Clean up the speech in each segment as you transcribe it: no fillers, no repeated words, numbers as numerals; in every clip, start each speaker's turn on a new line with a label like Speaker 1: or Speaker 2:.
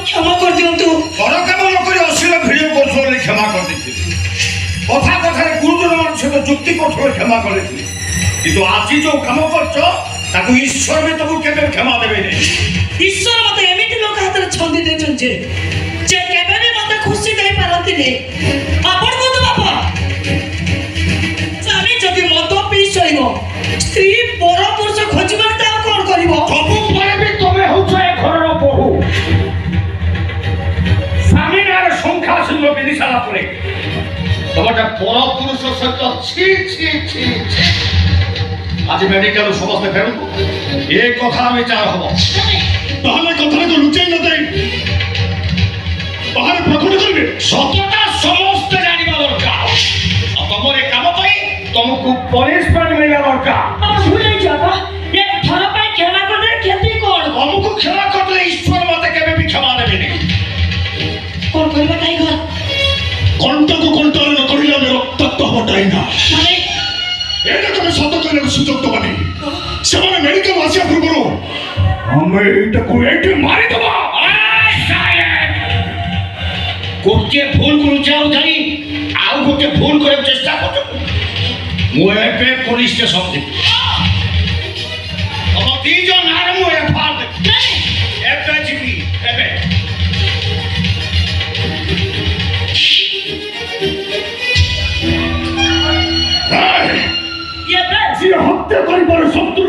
Speaker 1: क्षमा कर दिंतु
Speaker 2: बड़ काम नक अश्लील भिडियो कर क्षमा कर कथा कथा गुरुजन मान सहित जुक्ति कर क्षमा कर कि आज जो कम कर ईश्वर में तुमको केबे क्षमा देबे नहीं
Speaker 1: ईश्वर मते एमिति लोक हाथ रे छंदी देछन जे केबे भी मते खुशी दे पारती ने आपण को तो बाबा स्वामी जदि मत पी सइबो स्त्री पर पुरुष खोजबार ता कोन करिवो
Speaker 2: सबु परे भी तमे होछ ए घरर बहु स्वामी नार संख्या सिंह विदिशाला परे तमटा पर पुरुष सहित छी छी छी आज मेडिकल समस्त फेरु ए कथा विचार हबो ताहले कथा को लुचै न दे बाहर प्रकट करबे सत्यता समस्त जानिबा दरकार तमरे काम पई तुमको पनिशमेंट मिलना दरकार
Speaker 1: अब भूल जाबा एक थर पे क्षमा कर दे खेती कोन
Speaker 2: हमको क्षमा कर दे ईश्वर मते केबे भी क्षमा देबे नहीं
Speaker 1: कोन करबा ताई घर
Speaker 2: कंटा को कंट्रोल न करिला मेरो तत्व हटाई ना
Speaker 1: माने
Speaker 2: एटा तमे सत कहले सुजोग तो बनी सेमाने मेडिकल आसिया पूर्वरो हमें एटा को एटे मारि दबा गोटे भूल को जाऊ धरी आउ गोटे भूल करे चेष्टा कर मु एपे पुलिस स्टेशन दे अब दी जो नार मु एफआर दे एपे जीपी एपे ये हत्या करिबार शत्रु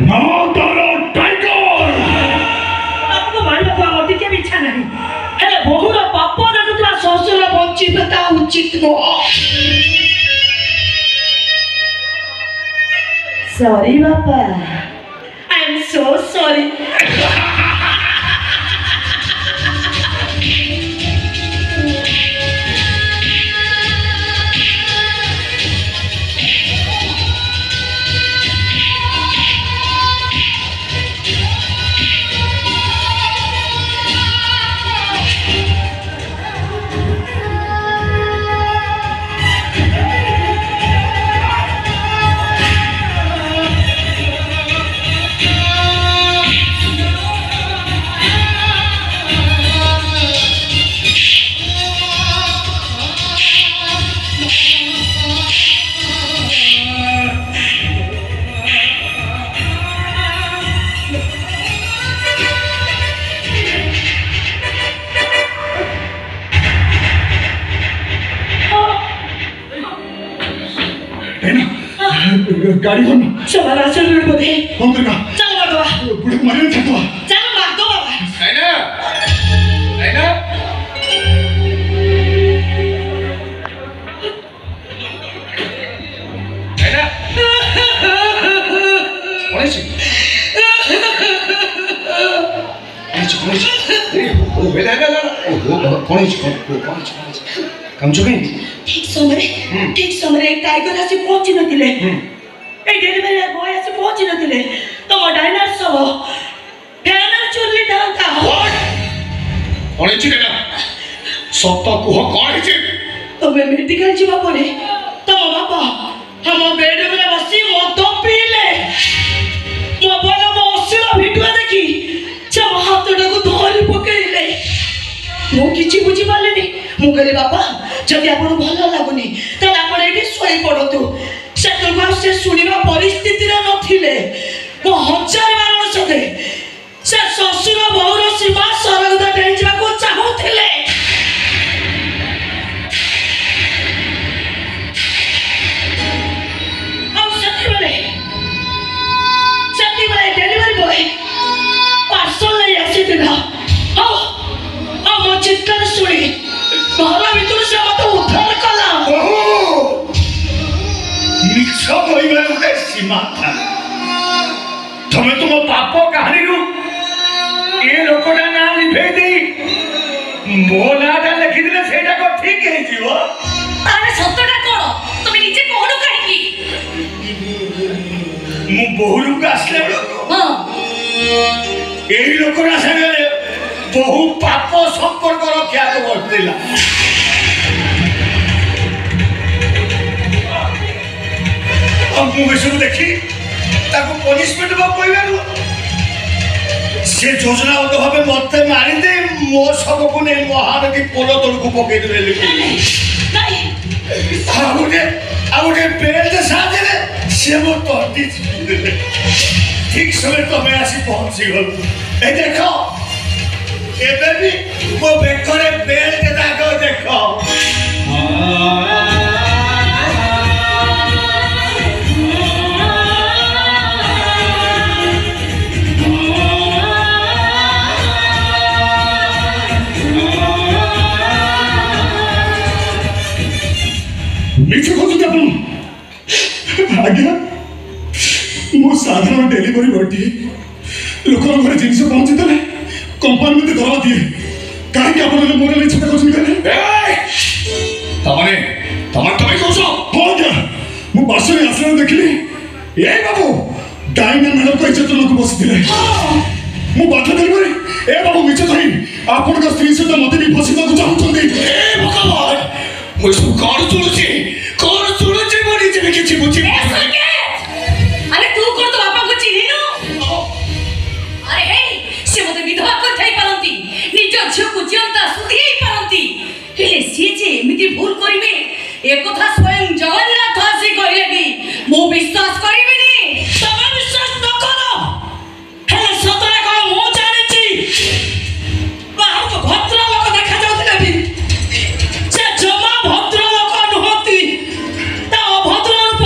Speaker 2: ना तारा टाइगर
Speaker 1: आपको मारिबा को अति के इच्छा नहीं हेले बहुर पाप देखुवा ससुर वंचितता उचित नो सॉरी बापा आई एम सो सॉरी
Speaker 2: गाड़ी कौन
Speaker 1: चला राशन रोड पे दे
Speaker 2: कौन तेरा
Speaker 1: चल बाबा
Speaker 2: बुढ़े मारे न छतवा
Speaker 1: चल मार दो बाबा
Speaker 2: है ना
Speaker 1: ठीक समय एक टाइगर आसी पहुंची नथिले ए डेलिवरी बॉय आसी पहुंची नथिले तो डाइनर सब फैनर चुल्ली दांता
Speaker 2: कोणी छि ना सत कुह कोण छि
Speaker 1: तबे मेडिकल जीवा परे तो बाबा हम बेड में बसी मद पीले मोबाइल में अश्लील वीडियो देखी जब हाथटा को धरी पकेइले मो किछि बुझी पालेनी मु कहले बाबा जदि आपन भलो लागुनी त आपण एठी सोई पडतु सेतल से सुनिबा परिस्थिति रे नथिले मो हजार मारण सके से ससुर बहुर सीमा सरगदा डेंजवा को चाहुथिले डेलिवरी बॉय पार्सल ले आसीथिला मो चित्कार सुनी घर भीतर से मत उद्धार कला
Speaker 2: मिछ कहिबा उते सीमा था तमे तुम पाप कहानी रु ए लोकटा ना लिखै देई मोलाटा लिखि दिले सेटा को ठीक है जीव
Speaker 1: अरे सत्यटा कोन तुम निजे कोन काहे की
Speaker 2: मु बहुलु का असले
Speaker 1: हां
Speaker 2: एई लोकटा संगे बहु पाप संपर्क रखिया तो बसदिला अब मु विषय देखी ताको पनिशमेंट बा कोइबारु से योजना भावे मत मारिदे मो सबको नहीं महानदी पोल तौक पकईदे आगे बेल्ट साजे से मो तंती ठीक समय तुम्हें आसी पहुंची गल ए देख एबे भी मो बेकरे बेल्ट दाग देख
Speaker 3: मिछ खोजुते आपण आज्ञा मो साधारण डेलीवरी बॉय लोक घर जिनस पहुंची देले कंपनी में दरवा दिए कहीं आपण मोर ले छोटा खोजनी करे
Speaker 2: तमने तमन तमे कोसो
Speaker 3: हो गया मु पास में आसले देखली ए बाबू डाइना मैडम को इज्जत लोग बसिथिले मु बाधा डेलीवरी ए बाबू मिछ थई आपण का स्त्री से मते भी फसिता को चाहउछंदी
Speaker 2: ए भगवान मु सब कौन सुनुची बोली जे किछि बुझी
Speaker 1: अरे तू कोन तो बापा को चिन्हिनु अरे हे से मते विधवा कर थाई पारंती निज झियो को जियंता सुधी पारंती हेले सी जे एमिति भूल करिवे ए कथा स्वयं जगन्नाथ आसी कहिले भी मो विश्वास करिवेनी तमे विश्वास न करो हेले सतरे को मो जानिची बाहर को भद्र लोक देखा जाउतले भी से जमा भद्र लोक नहती ता अभद्र रूप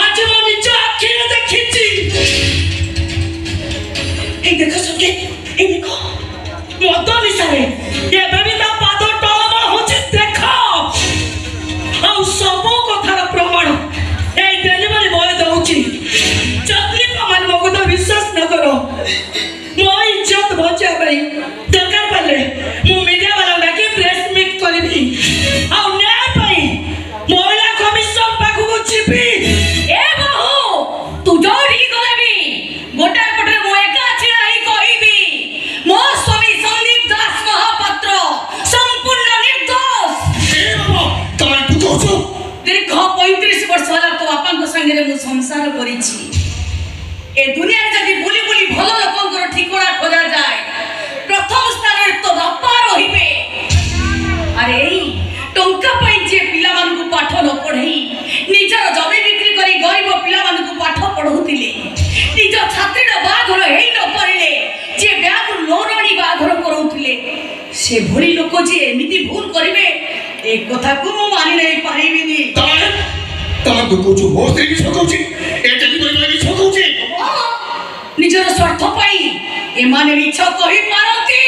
Speaker 1: आज मो निज आखिरे देखिची ए देखो सके ए देखो मत निसारे ये बेबी ता पाद टलमल होची देखो आ सब कथार प्रमाण ए डेलीवरी बॉय दउची चक्री कमान मको तो विश्वास न करो मो इज्जत बचा भाई दरकार पड़ले मु मीडिया वाला डाके प्रेस मीट करबी आ न्याय पाई महिला कमिशन पाखु को चिपी ए बहू तू जोड़ी गलेबी गोटा पटरे मो एका छिरा ही कहिबी मो स्वामी संदीप दास महापात्र संपूर्ण निर्दोष
Speaker 2: ए बाबा तमे तू कोसो
Speaker 1: दीर्घ 35 वर्ष होला तो आपन को संगे मु संसार करिछि ए दुनिया जदी बुली बुली भलो लोकंकर ठिकोना खोजा जाए प्रथम स्थान रे तो बापा रहिबे अरे टंका पई जे पिला मान को पाठ न पढई निजर जमी बिक्री करी गरीब पिला मान को पाठ पढौतिले निज छात्रीर बाघर हेई न परिले जे ब्याग लोन आनी बाघर करौतिले से भली लोक जे एमिति भूल करिवे ए कथा को मु मानि नै पारिबिनी
Speaker 2: तमे तू कोचो बहुत देरी सकौची ए डेलीवरी बॉय भी सकौची
Speaker 1: निजर स्वार्थ पाई ए माने मिछ कहि पारती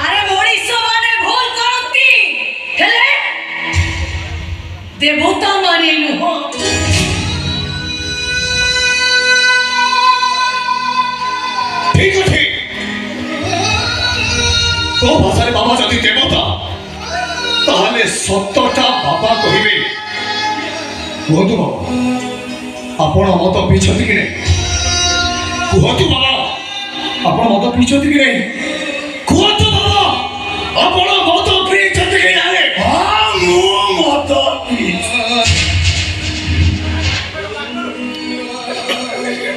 Speaker 1: अरे मनीष माने भूल करती हेले देवता माने नुह
Speaker 2: ठीक है तो भाषा रे बाबा जदी देवता ताहले सत्यटा बाबा कहिबे कहतु बाबा आपण मत पिछती कि नहीं कहतु बाबा आपण मत पिछती कि नहीं कहतु बाबा आपण मत पिछती कि नहीं हां मु मत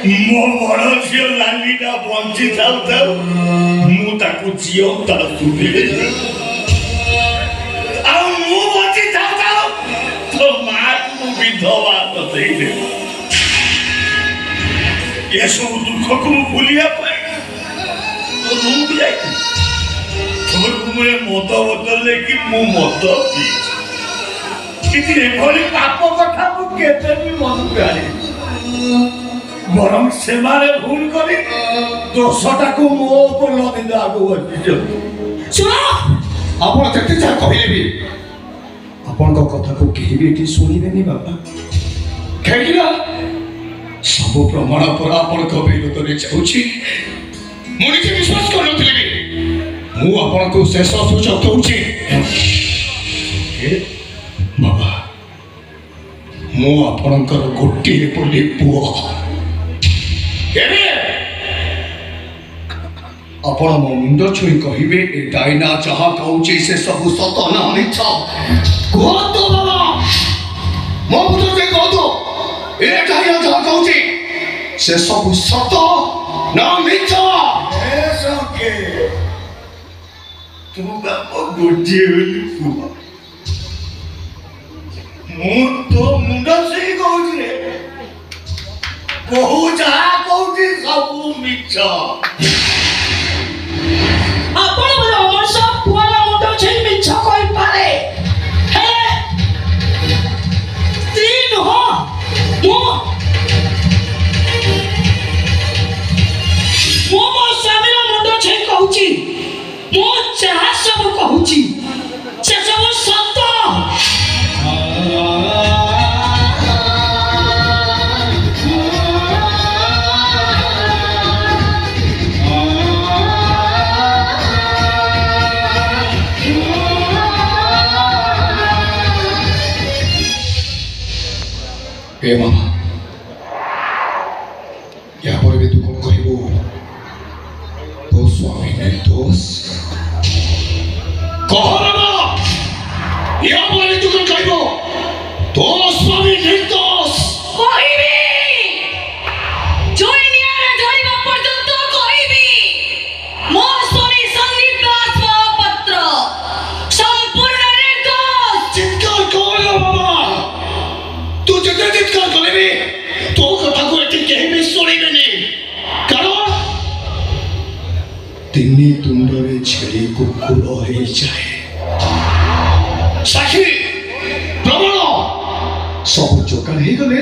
Speaker 2: मो बड़ झियो लालीटा बंची थाउ थाउ मु ताकू जियंता सुधिले आ मु बंची थाउ थाउ तो मार मु विधवा कतैले ये सब दुख को भूलिया पाए तो रूम भी जाए तो रूम में मत बदले कि मु मत पी किती एभली पाप कथा मु केते भी मन गाड़ी बरम से मारे भूल करी दोषटा को मो ऊपर लदी दागो बची
Speaker 1: सुनो
Speaker 2: आपण जति जा कहिले भी आपण को कथा को केही भी एठी सुनिबेनी बाबा खेगिला सब प्रमाण पर आपण को विरोध रे जाउची मु निजे विश्वास कर नथिले भी मु आपण को शेष सूचक दउची बाबा मु आपणकर गोटी बोली पुओ आपण मो मुंड छुई कहिबे ए डाइना जहा कहउची से सब सत ना मिछ को तो बाबा मो मुंड से कह दो ए डाइना जहा कहउची से सब सत ना मिछ गोटे पुआ मु तो मुंड से कहूँ रे कहू जहा कहूँ सब मिछ
Speaker 1: ଆପଣ ବୋଲେ ଅମର ସାହ ପୁଅର ମୁଣ୍ଡ ଛେଇ ମିଛ କହିପାରେ ହେଲେ ସ୍ତ୍ରୀ ନୁହଁ ମୁଁ ମୋ ସ୍ୱାମୀର ମୁଣ୍ଡ ଛେଇ କହୁଛି ମୁଁ ଯାହା ସବୁ କହୁଛି ସେ ସବୁ ସତ
Speaker 3: ए मामा या पर भी तू कौन कहबो तो स्वामी निर्दोष कह मामा या पर भी तू कौन कहबो तो स्वामी निर्दोष
Speaker 1: କହିବି ଜୟ ନିଆରେ ଜଳିବା ପର୍ଯ୍ୟନ୍ତ କହିବି ମୋ ସ୍ୱାମୀ ସନ୍ଦୀପ ଦାସ ମହାପାତ୍ର ସମ୍ପୂର୍ଣ୍ଣ ନିର୍ଦୋଷ
Speaker 3: चित्कार कौन मामा तू जितने चित्कार करेबे तो कथा को एठी केही भी सुनिबेनी कारण तिनी तुंडरे छेड़ी कुकुर हो जाए साक्षी प्रमाण सब जोगाड़ हो गले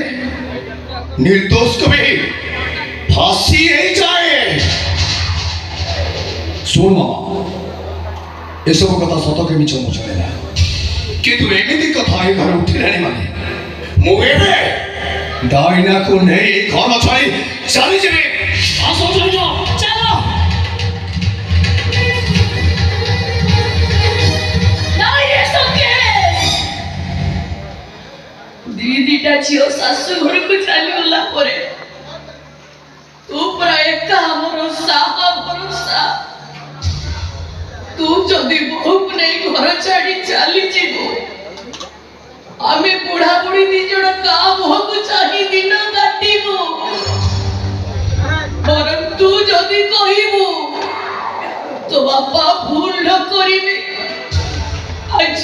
Speaker 3: निर्दोष को भी फांसी हो जाए सुन मामा ये सब कथा सत के मिछ मु चलेना किंतु एमिति कथा ए घर उठिलानी माने मुहेबे दाइना को नहीं घर छाड़ी चली जेबे आसो चलो
Speaker 1: चलो नहीं रे सके दीदीटा झियो शाशु घर को चली गला परे तू पूरा एका हमर साहा भरोसा तू जदी बहु नहीं घर छाड़ी चली जीवो आमे बुढ़ा बुढ़ी दी जण का मुह को चाही दिन काटिबो बरं तू जदी कहिबो तो बापा भूल न करिबे आज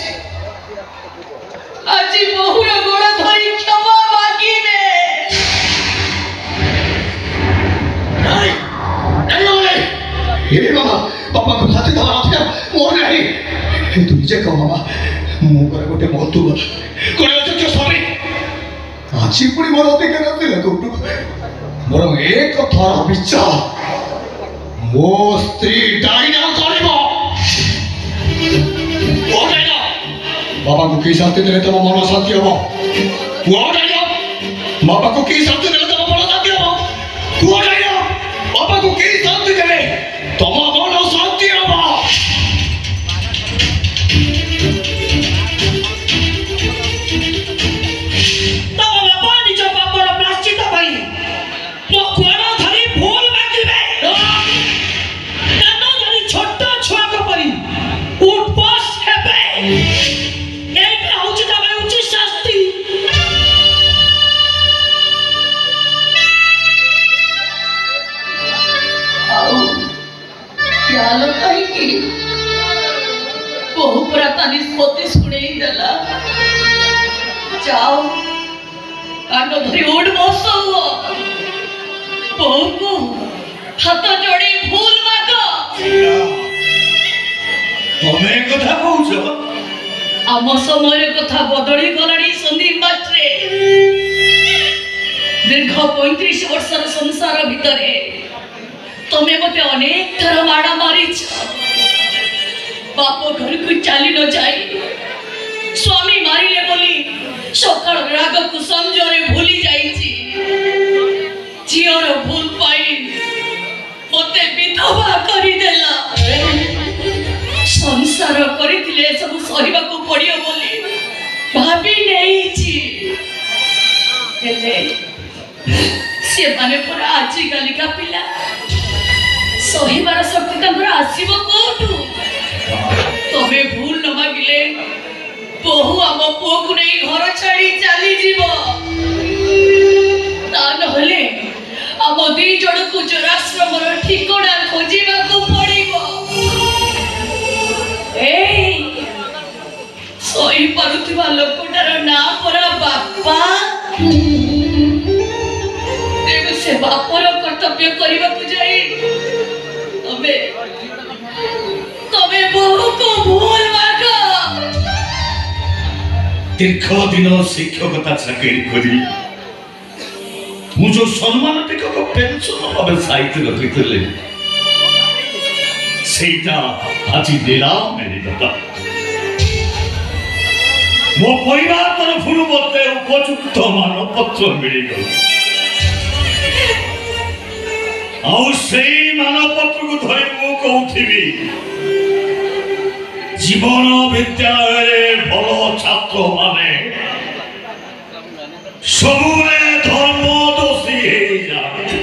Speaker 1: आज बहुर गोड़ धरी क्षमा मागिबे
Speaker 3: नहीं नहीं होले हे मामा पापा को साथी धरा आथिया मोर नहीं तू जे कह मामा मु करे गोटे महत्व करे अचक्य स्वामी आछि पुणी मोर अधिकार नथिला कोटु मोर एक थर विचार मो स्त्री डाइना करबो ओ डाइना बाबा को की शांति देले तम मन शांति हो ओ डाइना बाबा को की शांति देले तम मन शांति हो ओ डाइना बाबा को की शांति देले तम मन शांति हो
Speaker 1: निष्पत्ति शुणे देला जाओ कान धरी उड़ बस बहु को हाथ जोड़ी भूल माग
Speaker 2: तमे कथा कहूछ
Speaker 1: आम समय कथा बदली गलानी संदीप मास्ट्रे दीर्घ 35 वर्षर संसार भितरे तमे मते अनेक थर माड़ा मारिछ बाप घर को चली न जाए स्वामी मारिले बोली सकाल राग को समझरे भूली जाइछि झियर भूल पाई मते विधवा करी देला संसार करिथिले सब सहिबा को पड़ियो बोली भाभी नेइछि हेले से माने पूरा आजि गाली का पिला सहिबार शक्ति तंगर आसीबो कोठु तमे भूल न मागिले बहु आम पुओ को नहीं घर छाड़ी चली जीव ता नहले आम दी जण को जोराश्रमर ठिकଣା खोजिबा को पड़िबो ए কর্তব্য করিবাকু যাই তবে তবে বহু ভুল মার্গ
Speaker 2: দীর্ঘ দিন শিক্ষকতা চাকরি করি ମୁଁ ସମ୍ମାନ ଟିକକ ପେନସନ ଭାବେ ସାଇତି ରଖିଥିଲେ ସେଇଟା ଆଜି ନିଲାମ ମିଳିଗଲା ମୋ ପରିବାର ତରଫରୁ ମୋତେ ଉପଯୁକ୍ତ ମାନପତ୍ର ମିଳିଗଲା ଆଉ ସେଇ ମାନପତ୍ରକୁ ଧରି ମୁଁ କହୁଥିବି ଜୀବନ ବିଦ୍ୟାଳୟରେ ଭଲ ଛାତ୍ରମାନେ ସବୁବେଳେ ଧର୍ମ ଦୋଷୀ ହେଇଯାଏ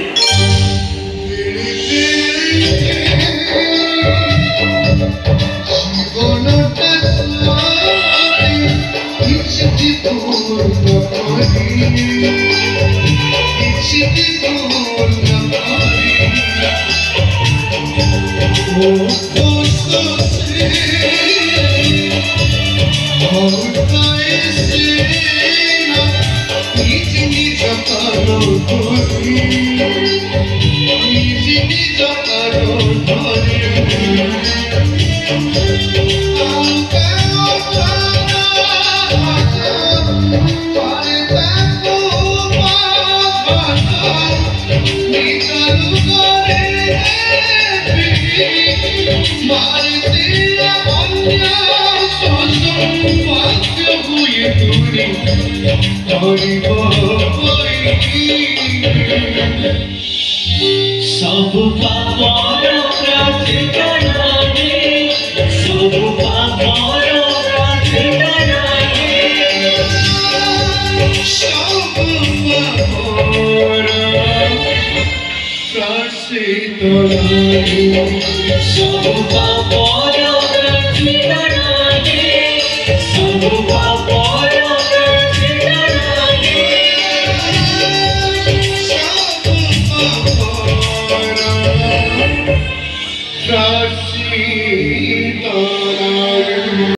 Speaker 1: सब पापर प्रार्थनाने सब पापर प्रार्थनाने सब पापर प्रार्थनाने सब